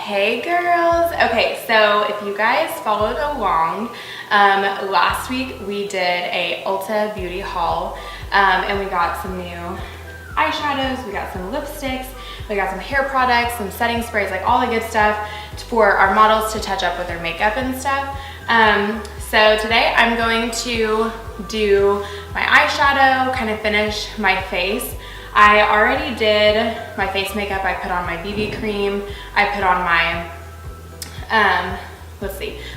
Hey girls. Okay, so if you guys followed along, last week we did a Ulta beauty haul, and we got some new eyeshadows, we got some lipsticks, we got some hair products, some setting sprays, like all the good stuff for our models to touch up with their makeup and stuff. So today I'm going to do my eyeshadow, kind of finish my face. I already did my face makeup. I put on my BB cream. I put on my,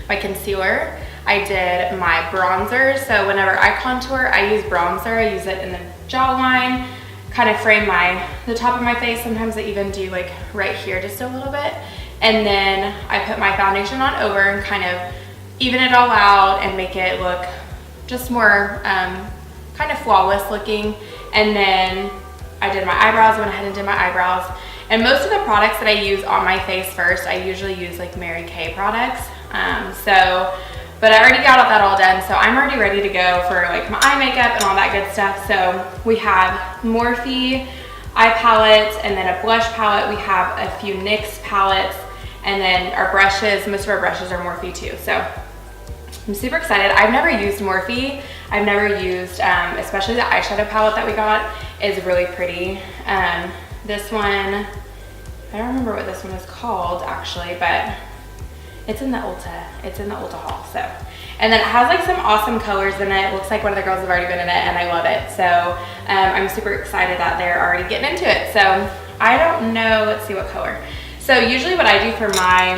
my concealer. I did my bronzer. So whenever I contour, I use bronzer. I use it in the jawline, kind of frame the top of my face. Sometimes I even do like right here just a little bit. And then I put my foundation on over and kind of even it all out and make it look just more kind of flawless looking. And then I did my eyebrows, went ahead and did my eyebrows. And most of the products that I use on my face first, I usually use like Mary Kay products. But I already got that all done, so I'm already ready to go for like my eye makeup and all that good stuff. So we have Morphe eye palettes and then a blush palette. We have a few NYX palettes, and then our brushes, most of our brushes are Morphe too. So I'm super excited. I've never used Morphe. I've never used, especially the eyeshadow palette that we got is really pretty. This one, I don't remember what this one is called actually, but it's in the Ulta. It's in the Ulta haul, so. And then it has like some awesome colors in it. It looks like one of the girls have already been in it and I love it. So I'm super excited that they're already getting into it. So I don't know, let's see what color. So usually what I do for my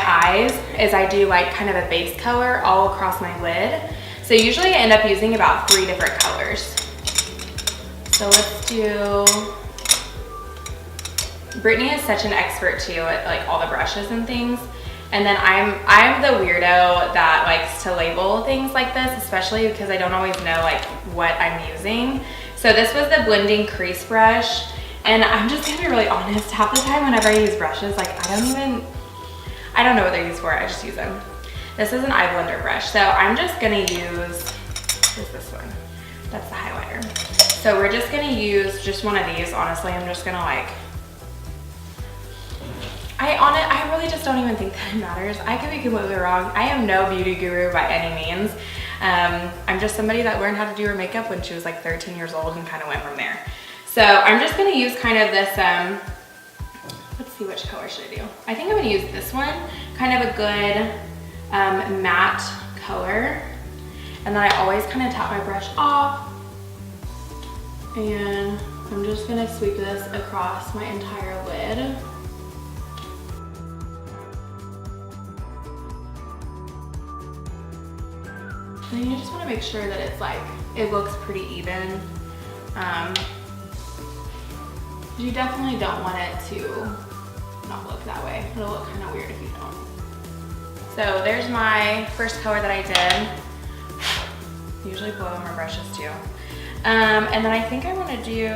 eyes is I do like kind of a base color all across my lid. So usually I end up using about 3 different colors. So let's do, Brittany is such an expert too at like all the brushes and things. And then I'm the weirdo that likes to label things like this, especially because I don't always know like what I'm using. So this was the blending crease brush. And I'm just gonna be really honest, half the time whenever I use brushes, like I don't know what they're used for, I just use them. This is an eye blender brush. So I'm just gonna use, what is this one? That's the highlighter. So we're just gonna use just one of these. Honestly, I'm just gonna like, I really just don't even think that it matters. I could be completely wrong. I am no beauty guru by any means. I'm just somebody that learned how to do her makeup when she was like 13 years old and kind of went from there. So I'm just gonna use kind of this, let's see, which color should I do? I think I'm gonna use this one, kind of a good matte color. And then I always kind of tap my brush off. And I'm just gonna sweep this across my entire lid. And you just wanna make sure that it's like, it looks pretty even. You definitely don't want it to not look that way. It'll look kind of weird if you don't. So there's my first color that I did. Usually blow on my brushes too. And then I think I want to do,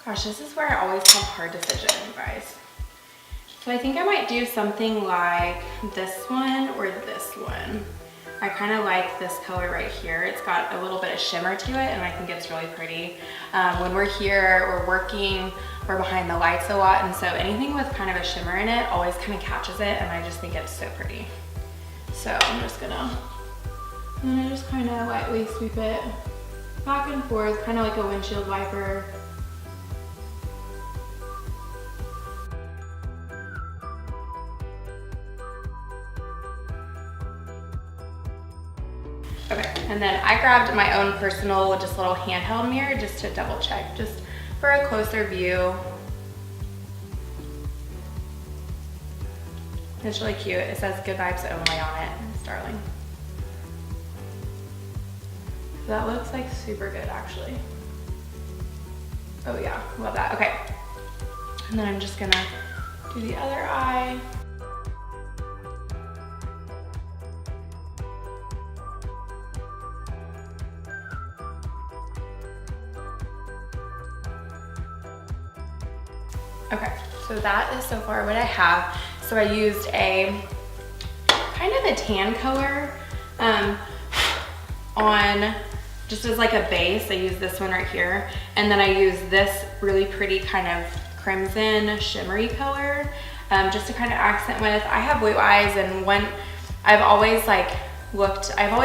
gosh, this is where I always have hard decisions, you guys. So I think I might do something like this one or this one. I kind of like this color right here. It's got a little bit of shimmer to it and I think it's really pretty. When we're here, we're working, we're behind the lights a lot, and so anything with kind of a shimmer in it always kind of catches it, and I just think it's so pretty. So I'm just gonna, and I just kind of lightly sweep it back and forth, kind of like a windshield wiper. Okay, and then I grabbed my own personal, just little handheld mirror just to double check, just for a closer view. It's really cute. It says good vibes only on it. It's darling. That looks like super good actually. Oh yeah, love that. Okay. And then I'm just gonna do the other eye. Okay, so that is so far what I have. So I used a kind of a tan color on just as like a base, I use this one right here. And then I use this really pretty kind of crimson shimmery color just to kind of accent with. I have blue eyes, and I've always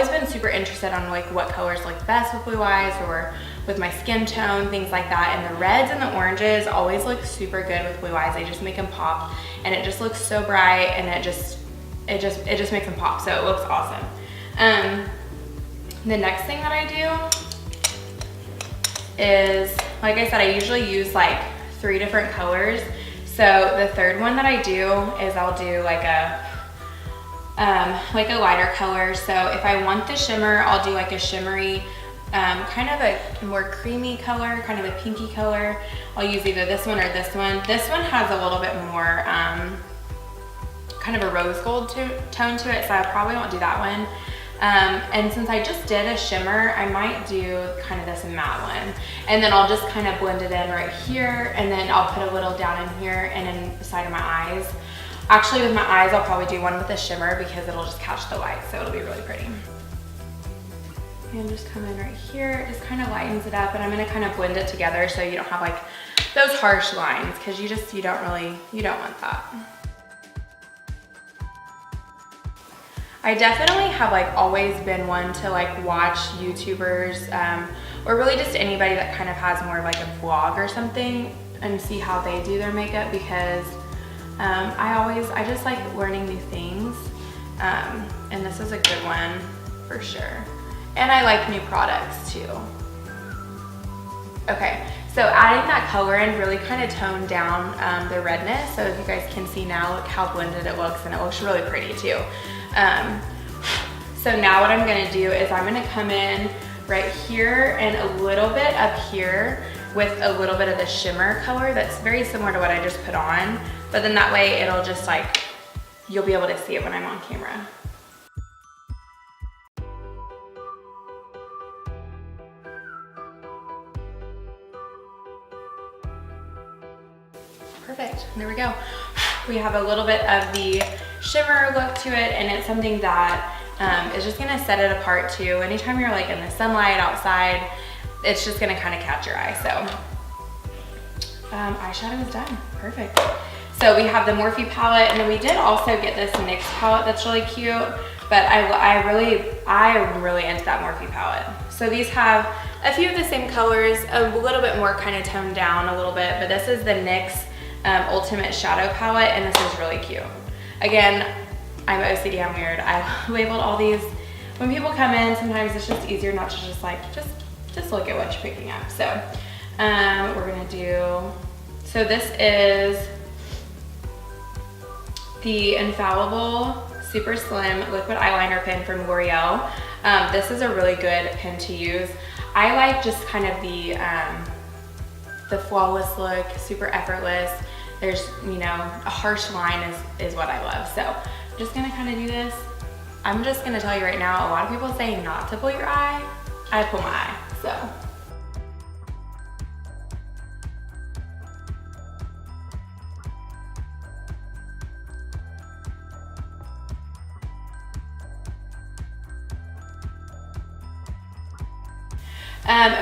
been super interested on like what colors look best with blue eyes or with my skin tone, things like that. And the reds and the oranges always look super good with blue eyes. They just make them pop, and it just looks so bright, and it just makes them pop. So it looks awesome. The next thing that I do is, like I said, I usually use like 3 different colors. So the third one that I do is I'll do like a lighter color. So if I want the shimmer, I'll do like a shimmery, kind of a more creamy color, kind of a pinky color. I'll use either this one or this one. This one has a little bit more kind of a rose gold tone to it, so I probably won't do that one. And since I just did a shimmer, I might do kind of this matte one. And then I'll just kind of blend it in right here, and then I'll put a little down in here and in the side of my eyes. Actually, with my eyes, I'll probably do one with a shimmer because it'll just catch the light, so it'll be really pretty. And just come in right here, it just kind of lightens it up, and I'm gonna kind of blend it together so you don't have like those harsh lines, because you don't want that. I definitely have like always been one to like watch YouTubers or really just anybody that kind of has more of like a vlog or something and see how they do their makeup, because I just like learning new things, and this is a good one for sure. And I like new products too. Okay, so adding that color in really kind of toned down the redness. So if you guys can see now, look how blended it looks, and it looks really pretty too. So now what I'm gonna do is I'm gonna come in right here and a little bit up here with a little bit of the shimmer color that's very similar to what I just put on, but then that way it'll just like, you'll be able to see it when I'm on camera. Perfect, there we go. We have a little bit of the shimmer look to it, and it's something that is just gonna set it apart too. Anytime you're like in the sunlight outside, it's just gonna kind of catch your eye. So eyeshadow is done, perfect. So we have the Morphe palette, and then we did also get this NYX palette that's really cute, but I'm really into that Morphe palette. So these have a few of the same colors, a little bit more kind of toned down a little bit, but this is the NYX Ultimate Shadow Palette, and this is really cute. Again, I'm OCD, I'm weird. I labeled all these. When people come in, sometimes it's just easier not to just like, just look at what you're picking up. So we're gonna do, so this is the Infallible Super Slim Liquid Eyeliner Pen from L'Oreal. This is a really good pen to use. I like just kind of the flawless look, super effortless. There's, you know, a harsh line is what I love. So I'm just gonna kind of do this. I'm just gonna tell you right now, a lot of people say not to pull your eye. I pull my eye, so.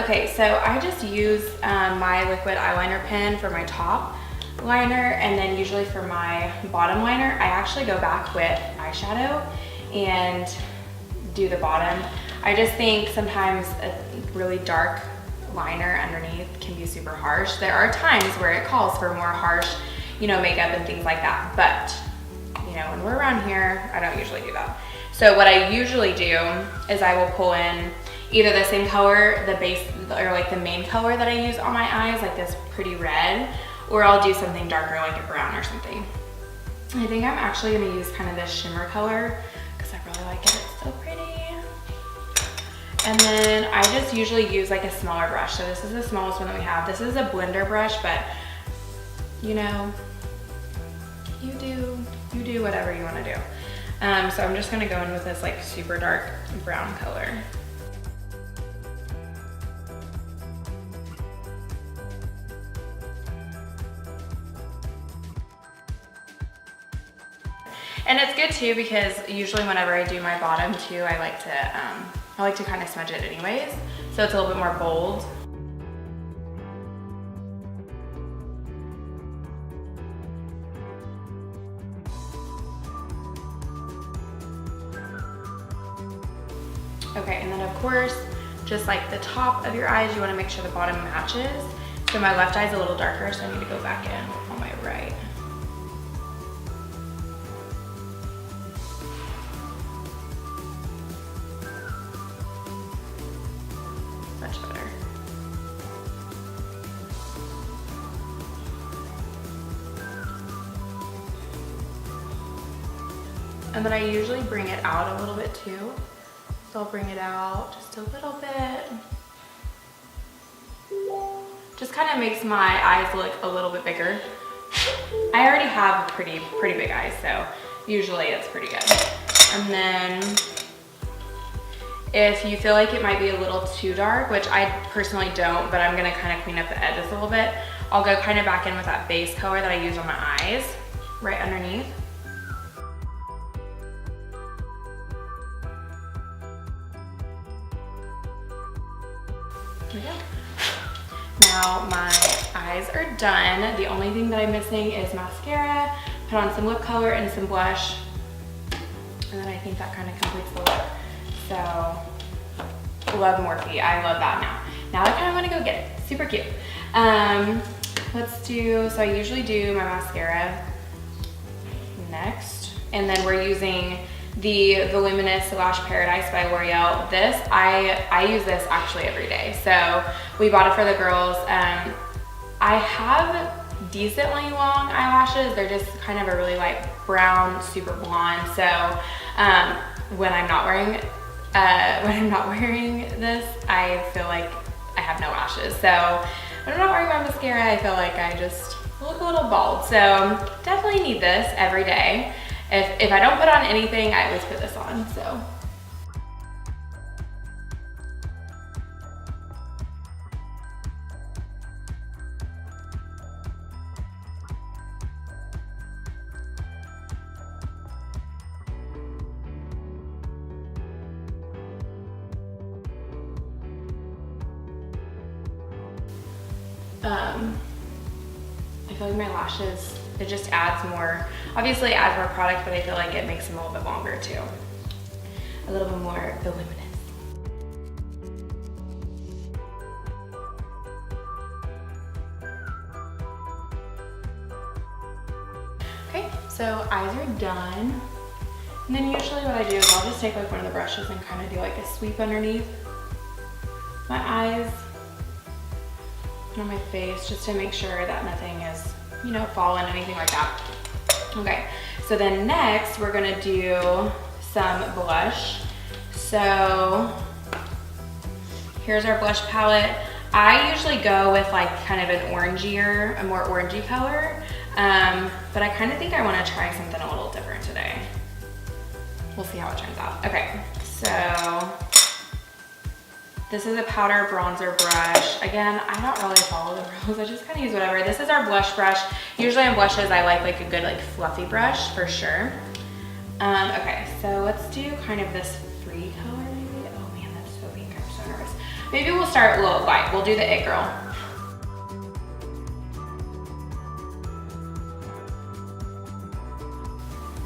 Okay, so I just use my liquid eyeliner pen for my top liner, and then usually for my bottom liner, I actually go back with eyeshadow and do the bottom. I just think sometimes a really dark liner underneath can be super harsh. There are times where it calls for more harsh, you know, makeup and things like that, but you know, when we're around here, I don't usually do that. So what I usually do is I will pull in either the same color, the base, or like the main color that I use on my eyes, like this pretty red, or I'll do something darker like a brown or something. I think I'm actually gonna use kind of this shimmer color because I really like it, it's so pretty. And then I just usually use like a smaller brush. So this is the smallest one that we have. This is a blender brush, but you know, you do whatever you wanna do. So I'm just gonna go in with this like super dark brown color. And it's good too because usually whenever I do my bottom too, I like to kind of smudge it anyways. so it's a little bit more bold. Okay, and then of course, just like the top of your eyes, you want to make sure the bottom matches. So my left eye is a little darker, so I need to go back in on my right. Much better. And then I usually bring it out a little bit too. So I'll bring it out just a little bit. Just kind of makes my eyes look a little bit bigger. I already have pretty big eyes, so usually it's pretty good. And then if you feel like it might be a little too dark, which I personally don't, but I'm gonna kind of clean up the edges a little bit, I'll go kind of back in with that base color that I use on my eyes, right underneath. There we go. Now my eyes are done. The only thing that I'm missing is mascara, put on some lip color and some blush, and then I think that kind of completes the look. So, love Morphe. I love that now. Now I kind of want to go get it. Super cute. Let's do, so I usually do my mascara next, and then we're using the Voluminous Lash Paradise by L'Oreal. This, I use this actually every day. So we bought it for the girls. I have decently long eyelashes. They're just kind of a really light brown, super blonde. So when I'm not wearing this, I feel like I have no lashes. So when I'm not wearing my mascara, I feel like I just look a little bald. So definitely need this every day. If I don't put on anything, I always put this on, so. I feel like my lashes, it just adds more, obviously it adds more product, but I feel like it makes them a little bit longer too. A little bit more voluminous. Okay, so eyes are done. And then usually what I do is I'll just take like one of the brushes and kind of do like a sweep underneath my eyes and on my face, just to make sure that nothing is, you know, fallen, anything like that. Okay, so then next we're gonna do some blush. So here's our blush palette. I usually go with like kind of an orangier, a more orangey color, but I kind of think I wanna try something a little different today. We'll see how it turns out. Okay, so this is a powder bronzer brush. Again, I don't really follow the rules. I just kind of use whatever. This is our blush brush. Usually on blushes, I like a good like fluffy brush for sure. Okay, so let's do kind of this free color maybe. Oh man, that's so pink. I'm so nervous. Maybe we'll start a little light. We'll do the It Girl.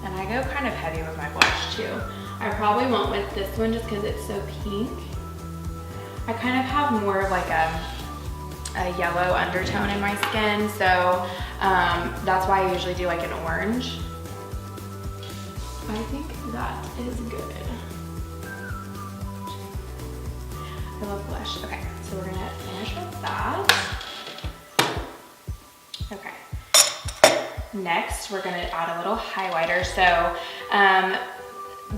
And I go kind of heavy with my blush too. I probably won't with this one just because it's so pink. I kind of have more of like a yellow undertone in my skin, so that's why I usually do like an orange. I think that is good. I love blush. Okay, so we're gonna finish with that. Okay. Next, we're gonna add a little highlighter. So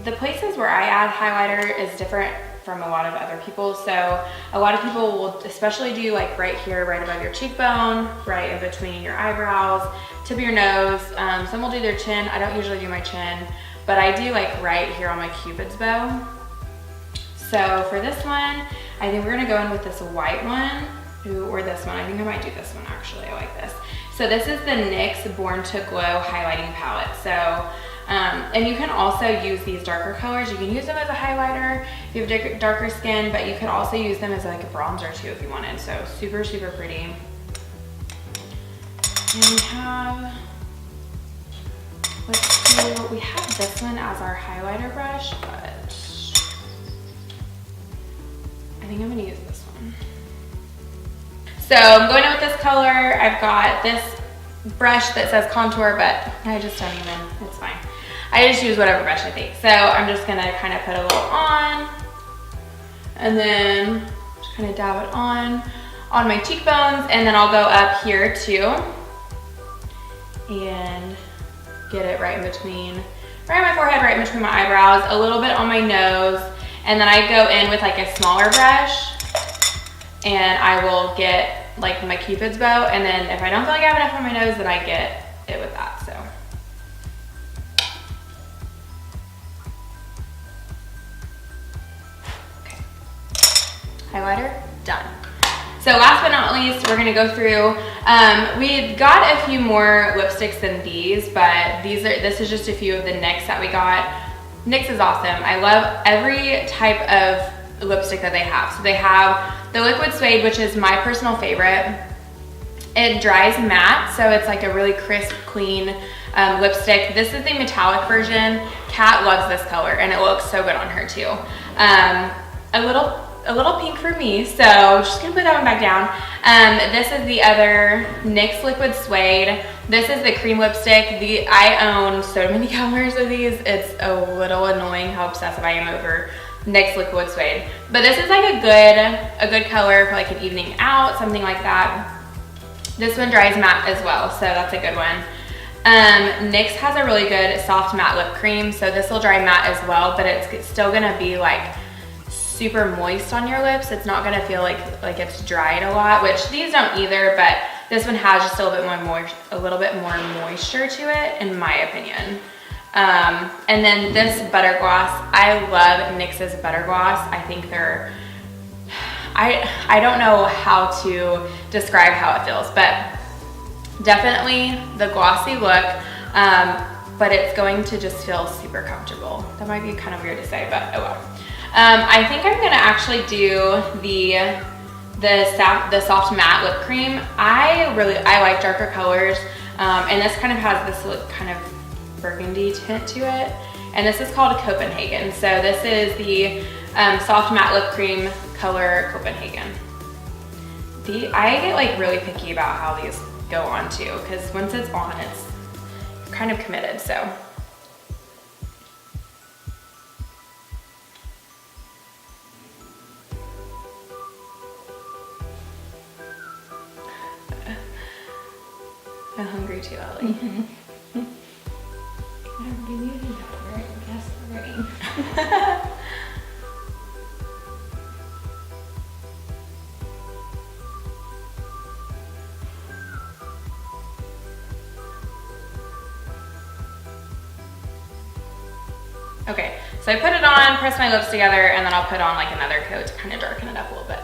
the places where I add highlighter is different from a lot of other people. So a lot of people will especially do like right here, right above your cheekbone, right in between your eyebrows, tip of your nose. Some will do their chin. I don't usually do my chin, but I do like right here on my Cupid's bow. So for this one, I think we're gonna go in with this white one, or this one. I think I might do this one actually, I like this. So this is the NYX Born to Glow highlighting palette. So And you can also use these darker colors. You can use them as a highlighter if you have darker skin, but you could also use them as like a bronzer too if you wanted. So super, super pretty. And we have this one as our highlighter brush, but I think I'm gonna use this one. So I'm going in with this color. I've got this brush that says contour, but I just don't even, it's fine. I just use whatever brush I think. So I'm just gonna kind of put a little on, and then just kind of dab it on my cheekbones, and then I'll go up here too, and get it right in between, right on my forehead, right in between my eyebrows, a little bit on my nose, and then I go in with like a smaller brush, and I will get like my Cupid's bow, and then if I don't feel like I have enough on my nose, then I get it with that, so. Okay, highlighter, done. So last but not least, we're gonna go through, we got a few more lipsticks than these, but this is just a few of the NYX that we got. NYX is awesome. I love every type of lipstick that they have. So they have the liquid suede, which is my personal favorite. It dries matte, so it's like a really crisp, clean lipstick. This is the metallic version. Kat loves this color, and it looks so good on her too. A little pink for me, so I'm just gonna put that one back down. This is the other NYX liquid suede. This is the cream lipstick. I own so many colors of these. It's a little annoying how obsessive I am over NYX liquid suede. But this is like a good color for like an evening out, something like that. This one dries matte as well, so that's a good one. NYX has a really good soft matte lip cream, so this will dry matte as well, but it's still gonna be like super moist on your lips. It's not gonna feel like it's dried a lot, which these don't either, but this one has just a little bit more moisture to it, in my opinion. And then this butter gloss, I love NYX's butter gloss. I think they're, I don't know how to describe how it feels, but definitely the glossy look, but it's going to just feel super comfortable. That might be kind of weird to say, but oh well. I think I'm gonna actually do the soft matte lip cream. I like darker colors, and this kind of has this kind of burgundy tint to it, and this is called Copenhagen. So this is the soft matte lip cream color Copenhagen. I get like really picky about how these go on too, because once it's on, it's kind of committed, so. I'm hungry too, Ellie. I'm giving you that word, guess the ring. Okay, so I put it on, press my lips together, and then I'll put on like another coat to kind of darken it up a little bit.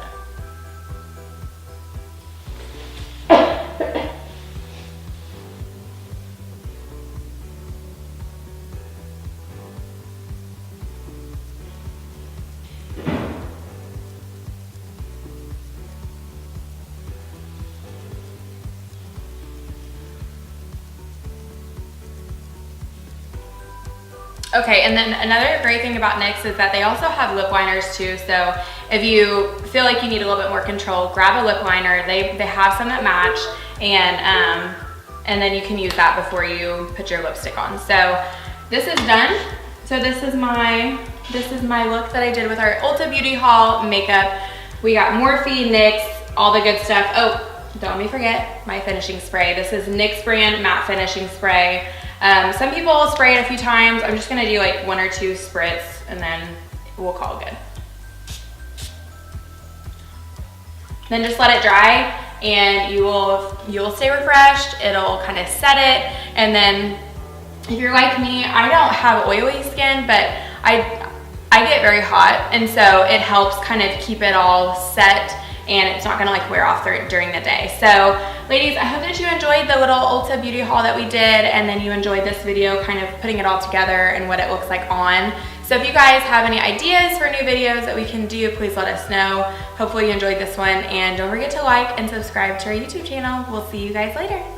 Okay, and then another great thing about NYX is that they also have lip liners too. So if you feel like you need a little bit more control, grab a lip liner. They have some that match, and then you can use that before you put your lipstick on. So this is done. So this is my look that I did with our Ulta Beauty haul makeup. We got Morphe, NYX, all the good stuff. Oh, don't let me forget my finishing spray. This is NYX brand matte finishing spray. Some people will spray it a few times. I'm just gonna do like 1 or 2 spritz, and then we'll call it good. Then just let it dry, and you'll stay refreshed. It'll kind of set it, and then if you're like me, I don't have oily skin, but I get very hot, and so it helps kind of keep it all set and it's not gonna like wear off during the day. So ladies, I hope that you enjoyed the little Ulta beauty haul that we did, and then you enjoyed this video kind of putting it all together and what it looks like on. So if you guys have any ideas for new videos that we can do, please let us know. Hopefully you enjoyed this one, and don't forget to like and subscribe to our YouTube channel. We'll see you guys later.